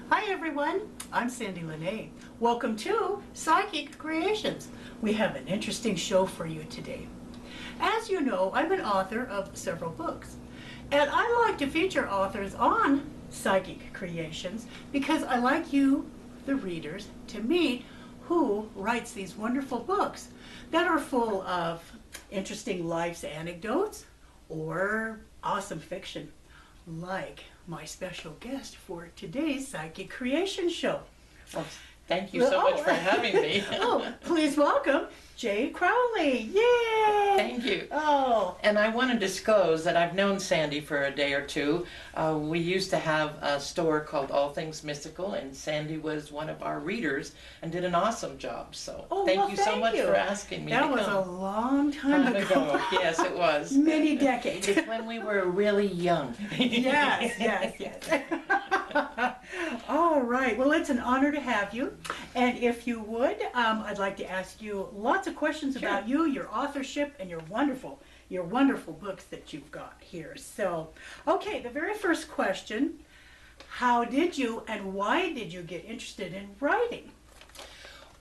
Hi everyone, I'm Sandie La Nae. Welcome to Psychic Creations. We have an interesting show for you today. As you know, I'm an author of several books, and I like to feature authors on Psychic Creations because I like you, the readers, to meet who writes these wonderful books that are full of interesting life's anecdotes or awesome fiction, like my special guest for today's Psychic Creation show. Well, thank you so much for having me. Please welcome Jay Crowley. Yay! Thank you. Oh. And I want to disclose that I've known Sandie for a day or two. We used to have a store called All Things Mystical, and Sandie was one of our readers and did an awesome job. So thank you so much for asking me to come. That was a long time ago. Yes, it was. Many decades. It's when we were really young. Yes. All right. Well, it's an honor to have you. And if you would, I'd like to ask you lots of questions about you, your authorship, and your wonderful books that you've got here. So, okay, the very first question, how did you and why did you get interested in writing?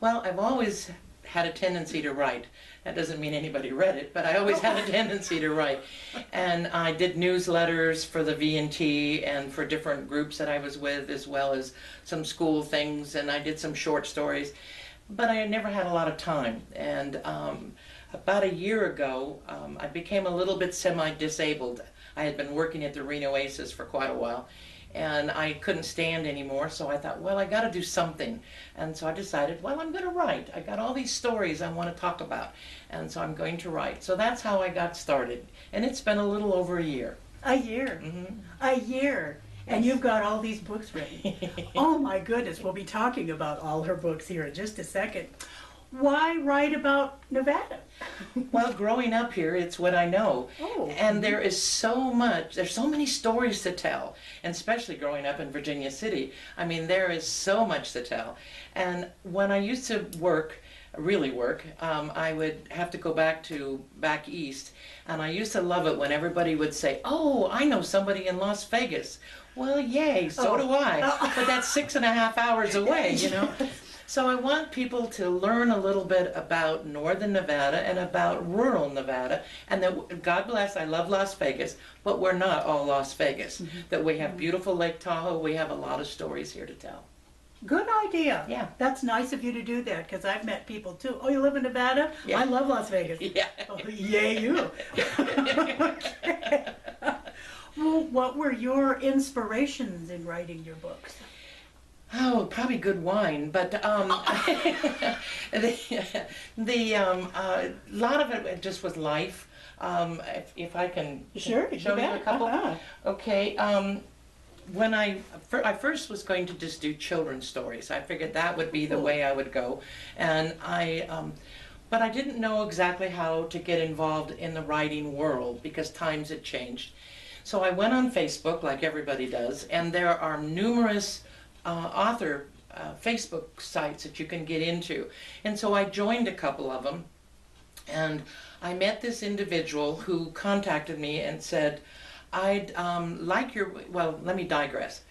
Well, I've always had a tendency to write. That doesn't mean anybody read it, but I always had a tendency to write. And I did newsletters for the V&T and for different groups that I was with, as well as some school things, and I did some short stories. But I never had a lot of time. And about a year ago, I became a little bit semi-disabled. I had been working at the Reno Oasis for quite a while, and I couldn't stand anymore, so I thought, well, I got to do something. And so I decided, well, I'm going to write. I got all these stories I want to talk about, and so I'm going to write. So that's how I got started, and it's been a little over a year. A year? Mm-hmm. A year. And you've got all these books written. Oh my goodness, we'll be talking about all her books here in just a second. Why write about Nevada? Well, growing up here, it's what I know. Oh. And there is so much, there's so many stories to tell, and especially growing up in Virginia City. I mean, there is so much to tell. And when I used to really work, I would have to go back east, and I used to love it when everybody would say, oh, I know somebody in Las Vegas. Well, yay, so do I. But that's 6.5 hours away, you know. So I want people to learn a little bit about northern Nevada and about rural Nevada, and that, God bless, I love Las Vegas, but we're not all Las Vegas. That we have beautiful Lake Tahoe, we have a lot of stories here to tell. Good idea. Yeah. That's nice of you to do that, because I've met people too. Oh, you live in Nevada? Yeah. I love Las Vegas. Yeah. Oh, yay, you. Okay. Well, what were your inspirations in writing your books? Oh, probably good wine, but a lot of it just was life. If I can Sure, show you a couple. Okay. When I first was going to just do children's stories. I figured that would be the way I would go, and but I didn't know exactly how to get involved in the writing world because times had changed. So I went on Facebook, like everybody does, and there are numerous author Facebook sites that you can get into. And so I joined a couple of them, and I met this individual who contacted me and said, I'd like your, well, let me digress.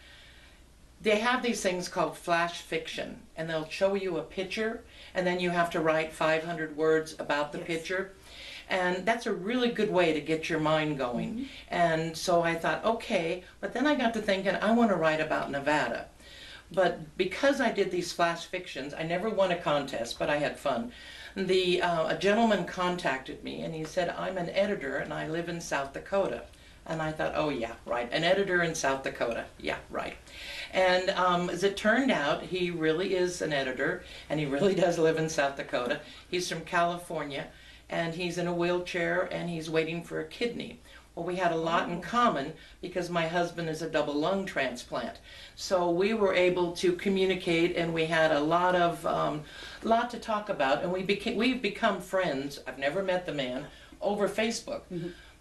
They have these things called flash fiction, and they'll show you a picture, and then you have to write 500 words about the picture. And that's a really good way to get your mind going. And so I thought, okay, but then I got to thinking, I want to write about Nevada. But because I did these flash fictions, I never won a contest, but I had fun. A gentleman contacted me, and he said, I'm an editor, and I live in South Dakota. And I thought, oh yeah, right, an editor in South Dakota, yeah, right. And as it turned out, he really is an editor, and he really does live in South Dakota. He's from California, and he's in a wheelchair, and he's waiting for a kidney. Well, we had a lot in common because my husband is a double lung transplant. So we were able to communicate, and we had a lot to talk about, and we've become friends. I've never met the man, over Facebook.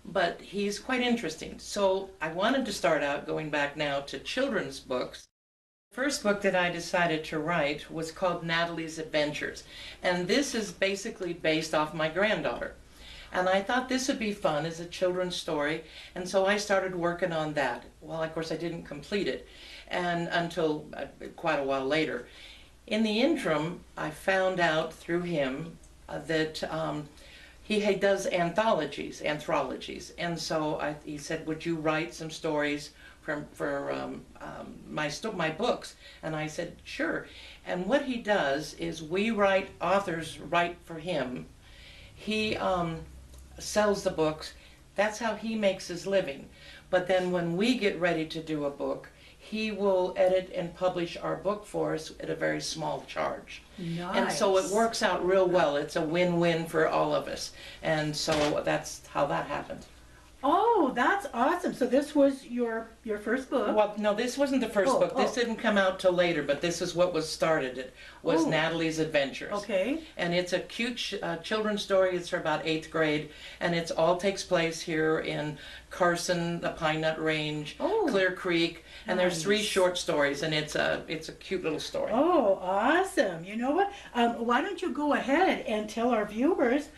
But he's quite interesting. So I wanted to start out going back now to children's books. The first book that I decided to write was called Natalie's Adventures. And this is basically based off my granddaughter. And I thought this would be fun as a children's story, and so I started working on that. Well, of course, I didn't complete it and until quite a while later. In the interim, I found out through him that he does anthologies, and so he said, "Would you write some stories for my books?" And I said, "Sure." And what he does is authors write for him. He sells the books. That's how he makes his living. But then when we get ready to do a book, he will edit and publish our book for us at a very small charge. Nice. And so it works out real well. It's a win-win for all of us. And so that's how that happened. Oh, that's awesome. So this was your first book? Well, no, this wasn't the first book. This didn't come out till later, but this is what was started. It was Natalie's Adventures. Okay. And it's a cute children's story. It's for about 8th grade, and it all takes place here in Carson, the Pine Nut Range, Clear Creek, and there's 3 short stories, and it's a cute little story. Oh, awesome. You know what? Why don't you go ahead and tell our viewers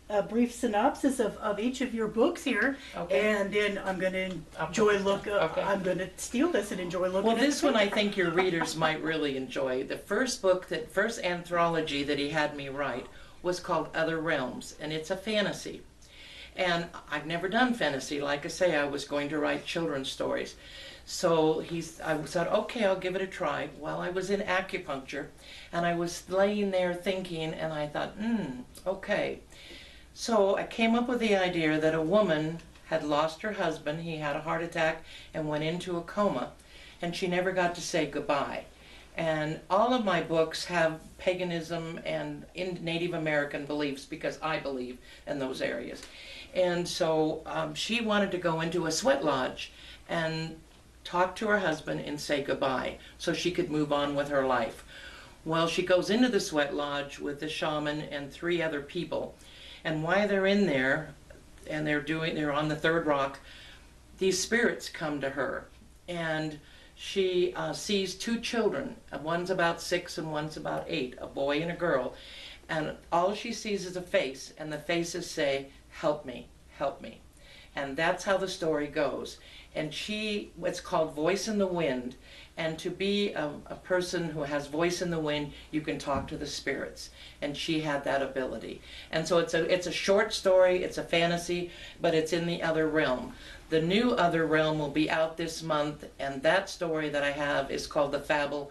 a brief synopsis of each of your books here, and then I'm going to I'm going to steal this and enjoy looking at this one I think your readers might really enjoy. The first anthology that he had me write was called Other Realms, and it's a fantasy. And I've never done fantasy. Like I say, I was going to write children's stories. So I said, okay, I'll give it a try. Well, I was in acupuncture, and I was laying there thinking, and I thought, okay. So I came up with the idea that a woman had lost her husband. He had a heart attack and went into a coma, and she never got to say goodbye. And all of my books have paganism and Native American beliefs because I believe in those areas. And so she wanted to go into a sweat lodge and talk to her husband and say goodbye so she could move on with her life. Well, she goes into the sweat lodge with the shaman and 3 other people. And while they're in there, and they're on the 3rd rock, these spirits come to her, and she sees 2 children. One's about 6 and one's about 8, a boy and a girl. And all she sees is a face, and the faces say, "Help me, help me." And that's how the story goes. And it's called Voice in the Wind. And to be a person who has voice in the wind, you can talk to the spirits. And she had that ability. And so it's a short story, it's a fantasy, but it's in the other realm. The new other realm will be out this month, and that story that I have is called the Fable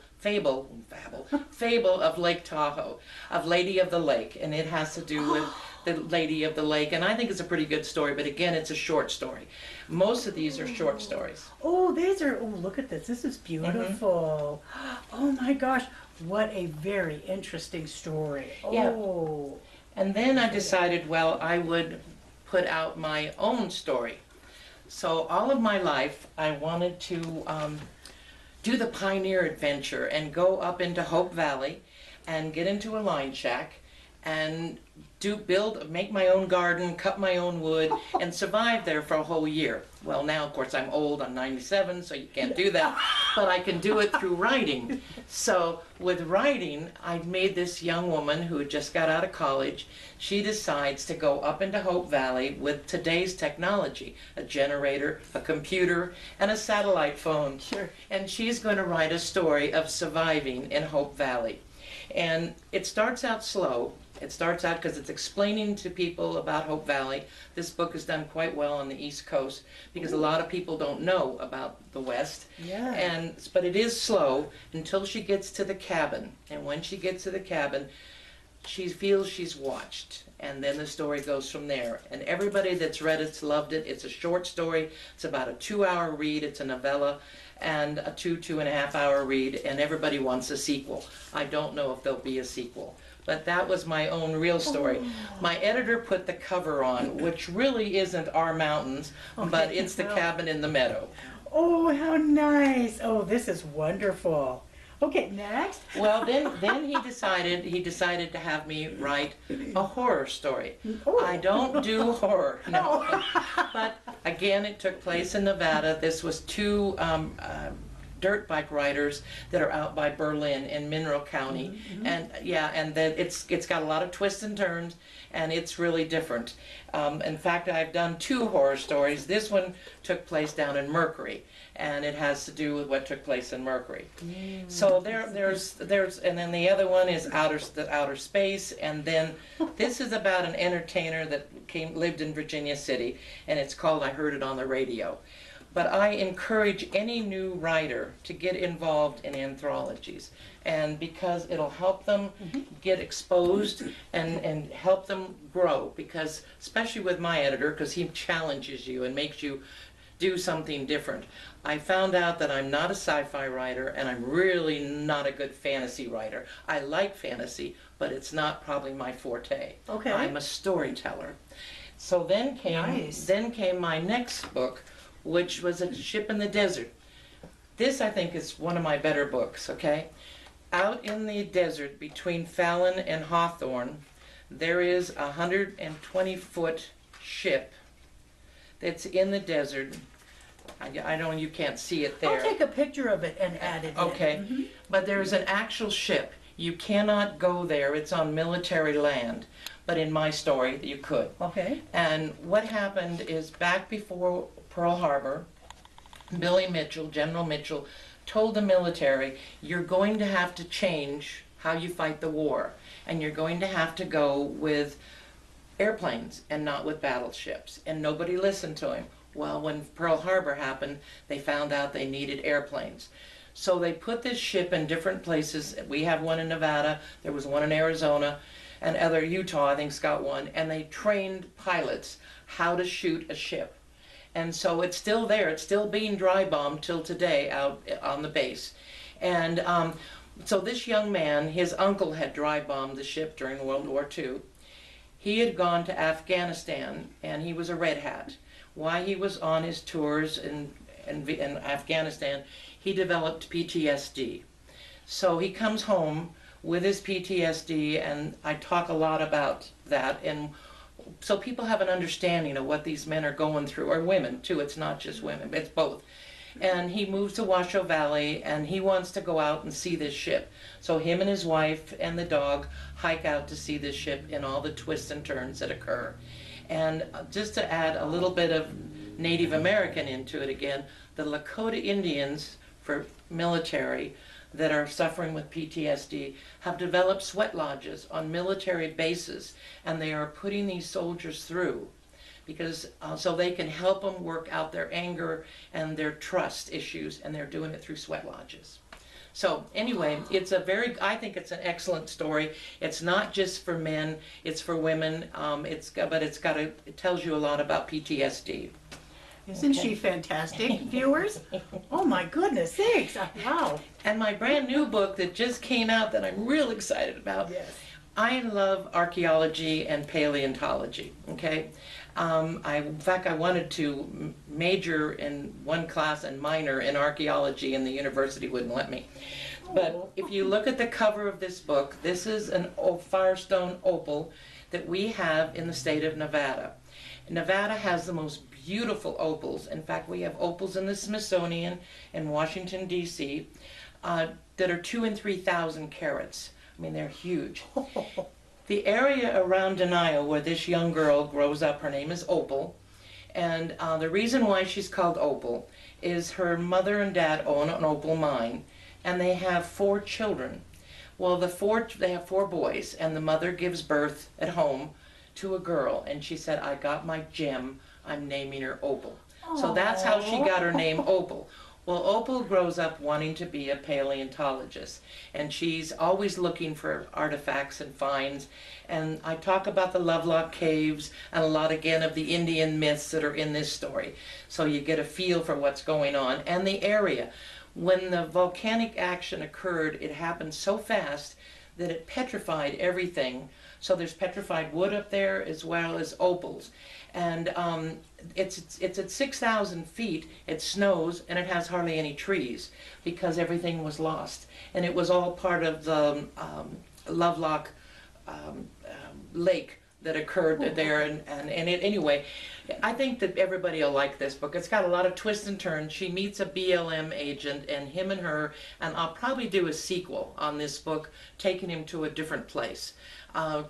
of Lake Tahoe, of Lady of the Lake. And it has to do with the Lady of the Lake, and I think it's a pretty good story, but again, it's a short story. Most of these are short stories. Oh, look at this. This is beautiful. Oh my gosh, what a very interesting story. Oh. Yeah. And then I decided, well, I would put out my own story. So all of my life, I wanted to do the pioneer adventure and go up into Hope Valley and get into a line shack and make my own garden, cut my own wood, and survive there for a whole year. Well, now, of course, I'm old, I'm 97, so you can't do that, but I can do it through writing. So with writing, I made this young woman who just got out of college. She decides to go up into Hope Valley with today's technology, a generator, a computer, and a satellite phone. Sure. And she's going to write a story of surviving in Hope Valley. And it starts out slow. It starts out because it's explaining to people about Hope Valley. This book is done quite well on the East Coast because a lot of people don't know about the West. Yeah. But it is slow until she gets to the cabin. And when she gets to the cabin, she feels she's watched. And then the story goes from there. And everybody that's read it's loved it. It's a short story. It's about a 2-hour read. It's a novella. And a 2.5 hour read. And everybody wants a sequel. I don't know if there'll be a sequel. But that was my own real story. My editor put the cover on, which really isn't our mountains, but it's the cabin in the meadow. Oh, how nice. Oh, this is wonderful. Okay, next. Well, then he decided to have me write a horror story. I don't do horror, no. But again, it took place in Nevada. This was 2 dirt bike riders that are out by Berlin in Mineral County. And yeah, and that it's got a lot of twists and turns, and it's really different. In fact, I've done 2 horror stories. This one took place down in Mercury, and it has to do with what took place in Mercury. So there's and then the other one is outer space, and then this is about an entertainer that lived in Virginia City, and it's called I Heard It on the Radio. But I encourage any new writer to get involved in anthologies, and because it'll help them get exposed and help them grow, because especially with my editor, because he challenges you and makes you do something different. I found out that I'm not a sci-fi writer, and I'm really not a good fantasy writer. I like fantasy, but it's not probably my forte. Okay. I'm a storyteller. So then came my next book, which was A Ship in the Desert. This, I think, is one of my better books, okay? Out in the desert between Fallon and Hawthorne, there is a 120-foot ship that's in the desert. I know you can't see it there. I'll take a picture of it and add it Okay, in. but there's an actual ship. You cannot go there. It's on military land. But in my story, you could. Okay. And what happened is back before Pearl Harbor, Billy Mitchell, General Mitchell, told the military, you're going to have to change how you fight the war. And you're going to have to go with airplanes and not with battleships. And nobody listened to him. Well, when Pearl Harbor happened, they found out they needed airplanes. So they put this ship in different places. We have one in Nevada, there was one in Arizona, and other Utah, I think's got one, and they trained pilots how to shoot a ship. And so it's still there, it's still being dry bombed till today out on the base. And so this young man, his uncle had dry bombed the ship during World War II. He had gone to Afghanistan, and he was a Red Hat. While he was on his tours in Afghanistan, he developed PTSD. So he comes home with his PTSD, and I talk a lot about that, and so people have an understanding of what these men are going through, or women too. It's not just women, it's both. And he moves to Washoe Valley, and he wants to go out and see this ship. So him and his wife and the dog hike out to see this ship in all the twists and turns that occur. And just to add a little bit of Native American into it again, the Lakota Indians, for military, that are suffering with PTSD have developed sweat lodges on military bases, and they are putting these soldiers through because so they can help them work out their anger and their trust issues, and they're doing it through sweat lodges. So anyway, it's I think it's an excellent story. It's not just for men, it's for women, but it tells you a lot about PTSD. Isn't she fantastic, viewers? Oh my goodness, thanks. Wow. And my brand new book that just came out that I'm real excited about. Yes. I love archaeology and paleontology, okay? In fact, I wanted to major in one class and minor in archaeology, and the university wouldn't let me. But if you look at the cover of this book, this is an Firestone opal that we have in the state of Nevada. Nevada has the most beautiful opals. In fact, we have opals in the Smithsonian in Washington, D.C. That are 2,000 and 3,000 carats. I mean, they're huge. The area around Denio where this young girl grows up, her name is Opal, and the reason why she's called Opal is her mother and dad own an opal mine, and they have 4 children. Well, they have 4 boys, and the mother gives birth at home to a girl, and she said, I got my gem, I'm naming her Opal. Aww. So that's how she got her name Opal. Well, Opal grows up wanting to be a paleontologist, and she's always looking for artifacts and finds. And I talk about the Lovelock Caves and a lot again of the Indian myths that are in this story. So you get a feel for what's going on and the area. When the volcanic action occurred, it happened so fast that it petrified everything. So there's petrified wood up there as well as opals. And it's at 6,000 feet, it snows, and it has hardly any trees because everything was lost. And it was all part of the Lovelock Lake that occurred there, and anyway, I think that everybody will like this book. It's got a lot of twists and turns. She meets a BLM agent, and him and her, and I'll probably do a sequel on this book, taking him to a different place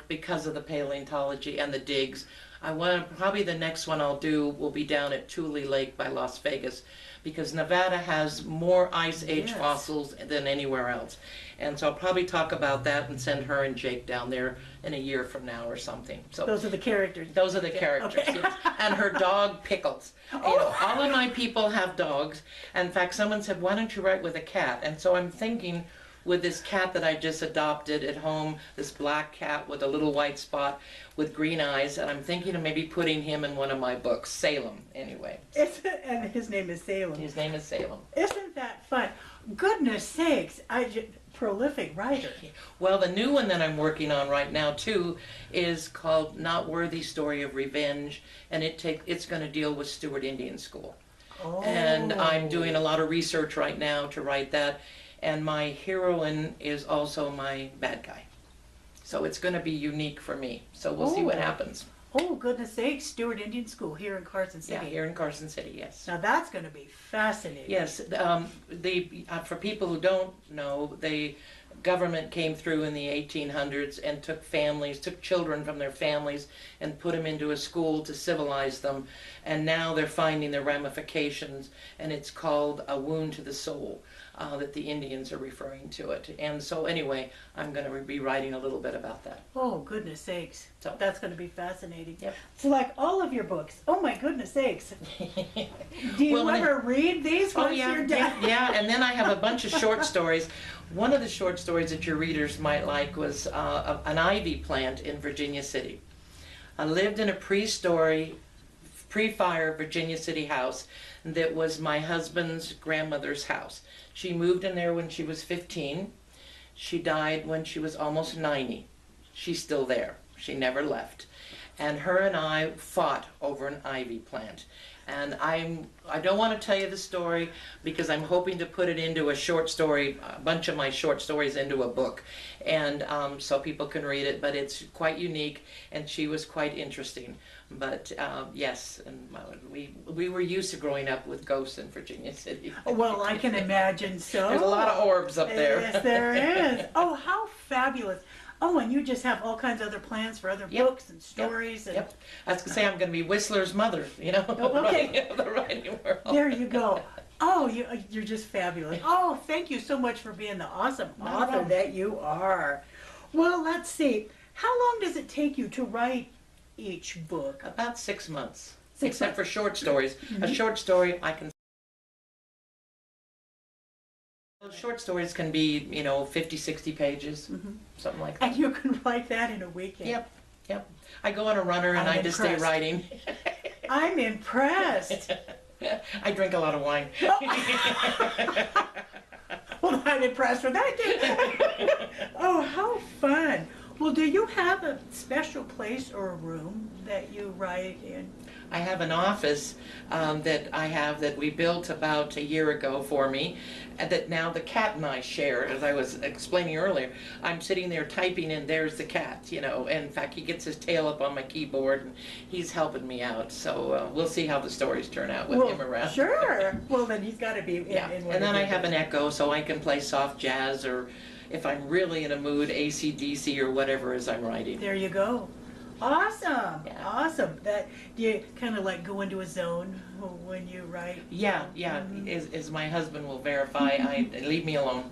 because of the paleontology and the digs. Probably the next one I'll do will be down at Tule Lake by Las Vegas, because Nevada has more Ice Age fossils than anywhere else. And so I'll probably talk about that and send her and Jake down there in a year from now or something. So those are the characters. Those are the characters. Okay. Yes. And her dog Pickles. You know, all of my people have dogs. In fact, someone said, "Why don't you write with a cat?" And so I'm thinking, with this cat that I just adopted at home, this black cat with a little white spot with green eyes, and I'm thinking of maybe putting him in one of my books, Salem, anyway. And his name is Salem. His name is Salem. Isn't that fun? Goodness sakes, prolific writer. Well, the new one that I'm working on right now, too, is called Not Worthy Story of Revenge, and it's going to deal with Stewart Indian School. Oh. And I'm doing a lot of research right now to write that. And my heroine is also my bad guy. So it's going to be unique for me. So we'll see what happens. Oh, goodness sakes, Stewart Indian School here in Carson City. Yeah, here in Carson City, yes. Now that's going to be fascinating. Yes, for people who don't know, the government came through in the 1800s and took children from their families and put them into a school to civilize them. And now they're finding the ramifications, and it's called A Wound to the Soul. That the Indians are referring to it. And so anyway, I'm going to be writing a little bit about that. Oh, goodness sakes. So that's going to be fascinating. Yep. It's like all of your books. Oh, my goodness sakes. Do you ever read these once you're done? Yeah, and then I have a bunch of short stories. One of the short stories that your readers might like was an ivy plant in Virginia City. I lived in a pre-fire Virginia City house that was my husband's grandmother's house. She moved in there when she was 15. She died when she was almost 90. She's still there. She never left. And her and I fought over an ivy plant. And I don't want to tell you the story because I'm hoping to put it into a short story, a bunch of my short stories into a book, and so people can read it. But it's quite unique, and she was quite interesting. But yes, and we were used to growing up with ghosts in Virginia City. Well, I can imagine so. There's a lot of orbs up there. Yes, there is. Oh, how fabulous. Oh, and you just have all kinds of other plans for other books and stories. Yep. And I was going to say I'm going to be Whistler's mother, you know, the writing world. There you go. Oh, you're just fabulous. Oh, thank you so much for being the awesome author that you are. Well, let's see. How long does it take you to write each book? About 6 months, 6 except months. for short stories. A short story I can... Short stories can be, 50, 60 pages, something like that. And you can write that in a weekend. Yep. I go on a runner and I just stay writing. I'm impressed. I drink a lot of wine. Well, I'm impressed with that too. Oh, how fun. Well, do you have a special place or a room that you write in? I have an office that we built about a year ago for me, and that now the cat and I share. As I was explaining earlier, I'm sitting there typing and there's the cat, and in fact he gets his tail up on my keyboard and he's helping me out. So we'll see how the stories turn out with him around. Sure. Well, then he's got to be in one. And then I have an Echo so I can play soft jazz, or if I'm really in a mood, AC/DC or whatever as I'm writing. There you go. Awesome. Yeah. Awesome. That do you kind of like go into a zone when you write? Yeah. As my husband will verify, I leave me alone.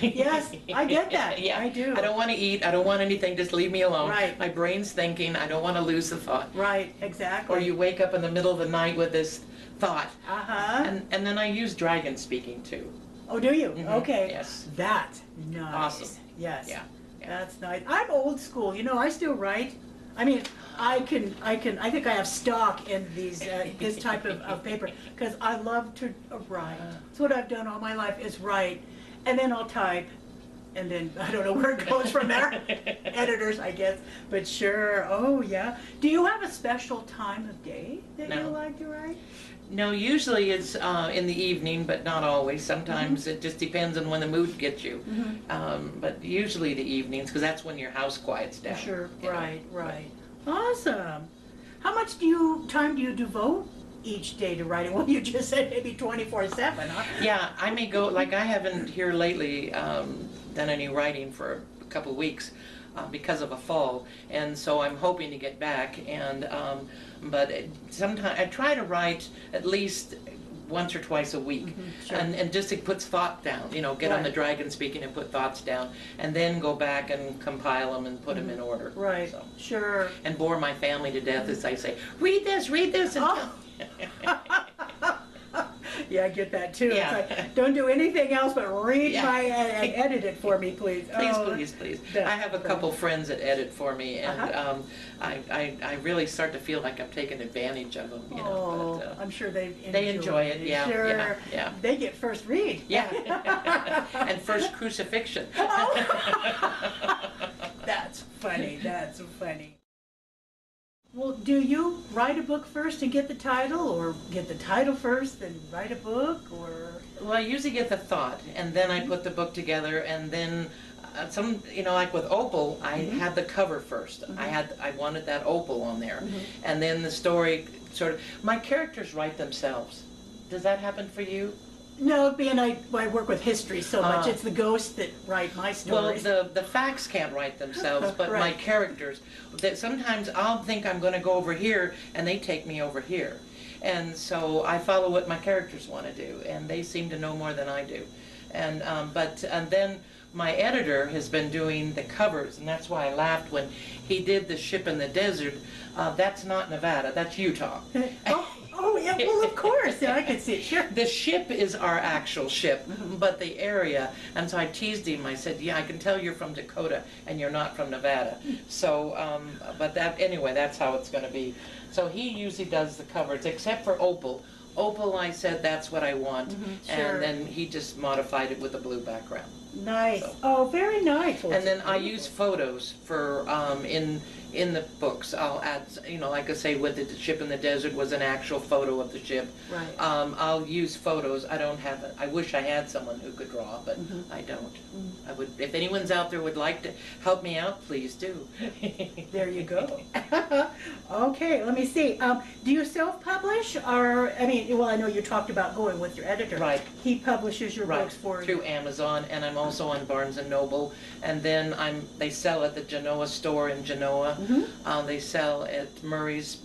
Yes, I get that. Yeah. I do. I don't want to eat. I don't want anything. Just leave me alone. Right. My brain's thinking. I don't want to lose the thought. Right. Exactly. Or you wake up in the middle of the night with this thought. Uh-huh. And then I use dragon speaking too. Oh, do you? Mm-hmm. Okay. Yes. That's nice. Awesome. Yes. Yeah. That's nice. I'm old school. I still write. I mean, I think I have stock in these this type of paper because I love to write. It's what I've done all my life is write, and then I'll type, and then I don't know where it goes from there. Editors, I guess. But sure. Oh yeah. Do you have a special time of day that you like to write? No, usually it's in the evening, but not always. Sometimes it just depends on when the mood gets you. But usually the evenings, because that's when your house quiets down. Sure, right. Awesome. How much time do you devote each day to writing? Well, you just said maybe 24/7, huh? Yeah, I may go, like I haven't here lately done any writing for a couple of weeks because of a fall, and so I'm hoping to get back. And but sometimes I try to write at least once or twice a week, Sure. and just to put thought down, you know, get on the Right. dragon speaking and put thoughts down, and then go back and compile them and put them in order. Right, So, sure. and bore my family to death as I say, read this, and Oh. Yeah, I get that too. Yeah. It's like, don't do anything else but read Yeah. my and edit it for me, please. Please, Oh, please, please. that's I have a funny. couple friends that edit for me, and Uh-huh. I really start to feel like I'm taking advantage of them, you know. Oh, But, I'm sure they enjoy it, yeah, Sure. yeah, yeah. They get first read. yeah. And first crucifixion. That's funny. That's funny. Well, do you write a book first and get the title, or get the title first and write a book, or? Well, I usually get the thought, and then I put the book together, and then some, you know, like with Opal, I had the cover first. I wanted that Opal on there, and then the story sort of. My characters write themselves. Does that happen for you? No, being I work with history so much, Ah. it's the ghosts that write my Well, stories. the facts can't write themselves, but my Right. characters. That sometimes I'll think I'm going to go over here, and they take me over here, and so I follow what my characters want to do, and they seem to know more than I do, and then my editor has been doing the covers, and that's why I laughed when he did the ship in the desert. That's not Nevada, that's Utah. Oh, yeah, well, of course, yeah, I can see it, sure. The ship is our actual ship, but the area, and so I teased him, I said, yeah, I can tell you're from Dakota and you're not from Nevada. So, but that, anyway, that's how it's gonna be. So he usually does the covers, except for Opal. Opal, I said, that's what I want, sure. and then he just modified it with a blue background. Nice. So. Oh, very nice. Well, And then I it's use photos for, in the books. I'll add, you know, like I say, with the ship in the desert was an actual photo of the ship. Right. I'll use photos. I don't have, I wish I had someone who could draw, but I don't. I would, if anyone's out there would like to help me out, please do. There you go. Okay, let me see. Do you self-publish, or, I mean, well, I know you talked about going with your editor. Right. He publishes your Right, books for you. through Amazon, and I'm also on Barnes and Noble, and then they sell at the Genoa store in Genoa. They sell at Murray's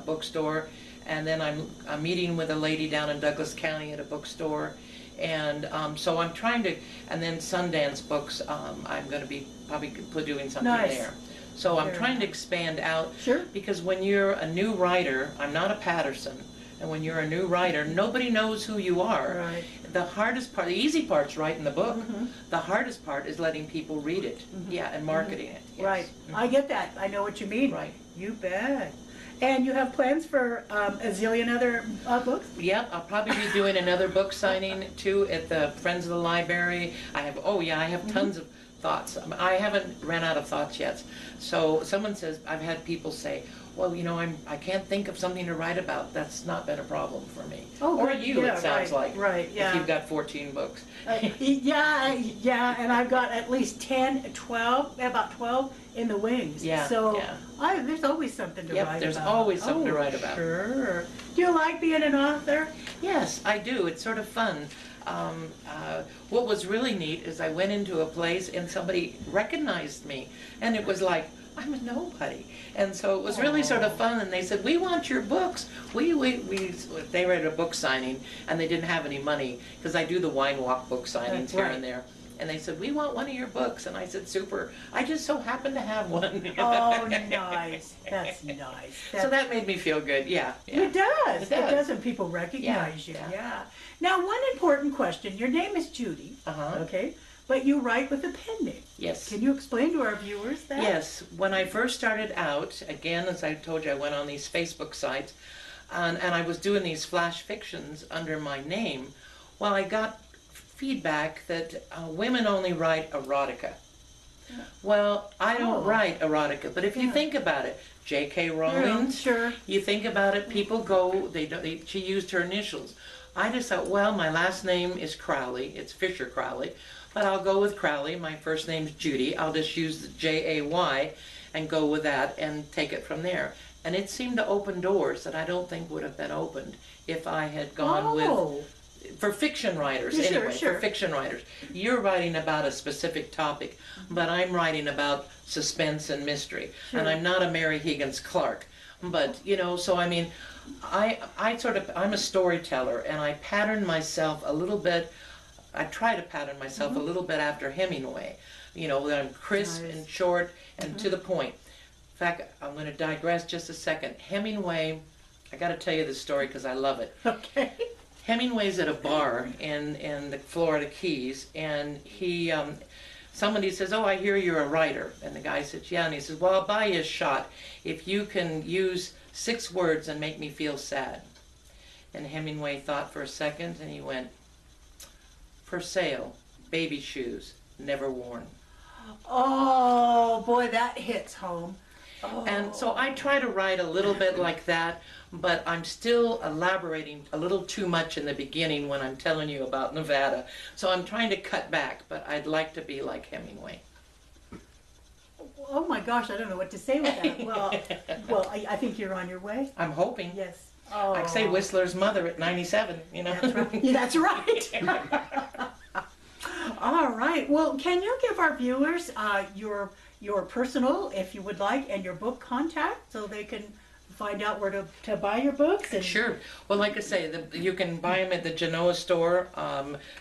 bookstore, and then I'm meeting with a lady down in Douglas County at a bookstore, and so I'm trying to, and then Sundance Books, I'm going to be probably doing something Nice. there. So I'm Very trying to nice. expand out, Sure. because when you're a new writer, I'm not a Patterson, and when you're a new writer, nobody knows who you are. Right. The hardest part, the easy part's writing the book. The hardest part is letting people read it. Yeah, and marketing it. Yes. Right. I get that. I know what you mean. Right. You bet. And you have plans for a zillion other books? Yep, I'll probably be doing another book signing too at the Friends of the Library. I have tons of thoughts. I haven't ran out of thoughts yet. So someone says, I've had people say, well, you know, I can't think of something to write about. That's not been a problem for me. Oh, or good. you, Yeah, it sounds right, like. right, yeah. If you've got 14 books. Yeah, and I've got at least 10, 12, about 12 in the wings. Yeah, So yeah. there's always something to Yep, write there's about. always something to write about. Sure. Do you like being an author? Yes, I do. It's sort of fun. What was really neat is I went into a place and somebody recognized me, and it was like, I'm a nobody. And so it was really sort of fun, and they said, we want your books. They were at a book signing, and they didn't have any money, because I do the Wine Walk book signings here and there. And they said, we want one of your books. And I said, super. I just so happen to have one. Oh, nice. That's nice. So that made me feel good, yeah. It does. It does. It does, and people recognize you. Yeah. Yeah. Now, one important question. Your name is Judy, okay? But you write with a pen name. Yes. Can you explain to our viewers that? Yes. When I first started out, again, as I told you, I went on these Facebook sites, and I was doing these flash fictions under my name. Well, I got feedback that women only write erotica. Well, I don't write erotica, but if you think about it, J.K. Rowling, sure. you think about it, people go, she used her initials. I just thought, well, my last name is Crowley, it's Fisher Crowley, but I'll go with Crowley. My first name's Judy. I'll just use the J-A-Y, and go with that and take it from there. And it seemed to open doors that I don't think would have been opened if I had gone with, for fiction writers anyway, for fiction writers. You're writing about a specific topic, but I'm writing about suspense and mystery. And I'm not a Mary Higgins Clark. But, you know, so I mean, I'm a storyteller, and I pattern myself a little bit, I try to pattern myself a little bit after Hemingway. You know, that I'm crisp and short and to the point. In fact, I'm going to digress just a second. Hemingway, I got to tell you this story because I love it. Okay. Hemingway's at a bar in the Florida Keys, and somebody says, "Oh, I hear you're a writer." And the guy says, "Yeah." And he says, "Well, I'll buy you a shot if you can use 6 words and make me feel sad." And Hemingway thought for a second, and he went, "For sale, baby shoes, never worn." Oh, boy, that hits home. Oh. And so I try to write a little bit like that, but I'm still elaborating a little too much in the beginning when I'm telling you about Nevada. So I'm trying to cut back, but I'd like to be like Hemingway. Oh my gosh, I don't know what to say with that. Well, I think you're on your way. I'm hoping. Yes. Oh. I'd say Whistler's mother at 97, you know. That's right. Yeah, that's right. All right. Well, can you give our viewers your personal, if you would like, and your book contact so they can find out where to buy your books? And... Sure. Well, like I say, you can buy them at the Genoa store.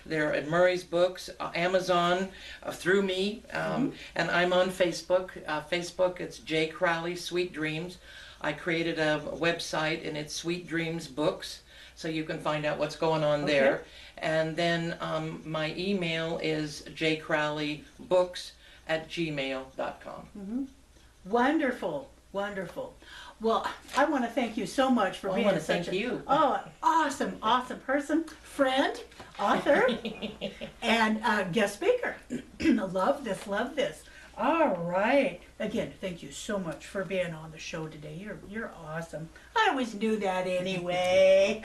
They're at Murray's Books, Amazon, through me, and I'm on Facebook. Facebook, it's Jay Crowley, Sweet Dreams. I created a website, and it's Sweet Dreams Books, so you can find out what's going on there. And then my email is jcrowleybooks@gmail.com. Wonderful, wonderful. Well, I want to thank you so much for being such awesome person, friend, author, and guest speaker. Love this. All right. Again, thank you so much for being on the show today. You're awesome. I always knew that anyway.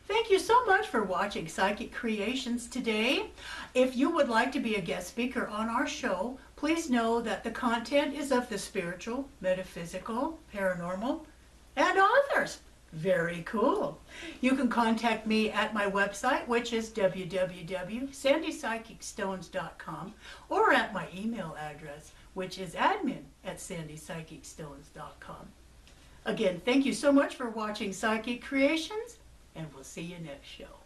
Thank you so much for watching Psychic Creations today. If you would like to be a guest speaker on our show, please know that the content is of the spiritual, metaphysical, paranormal, and authors. Very cool. You can contact me at my website, which is www.sandypsychicstones.com, or at my email address, which is admin@sandypsychicstones.com. Again, thank you so much for watching Psychic Creations, and we'll see you next show.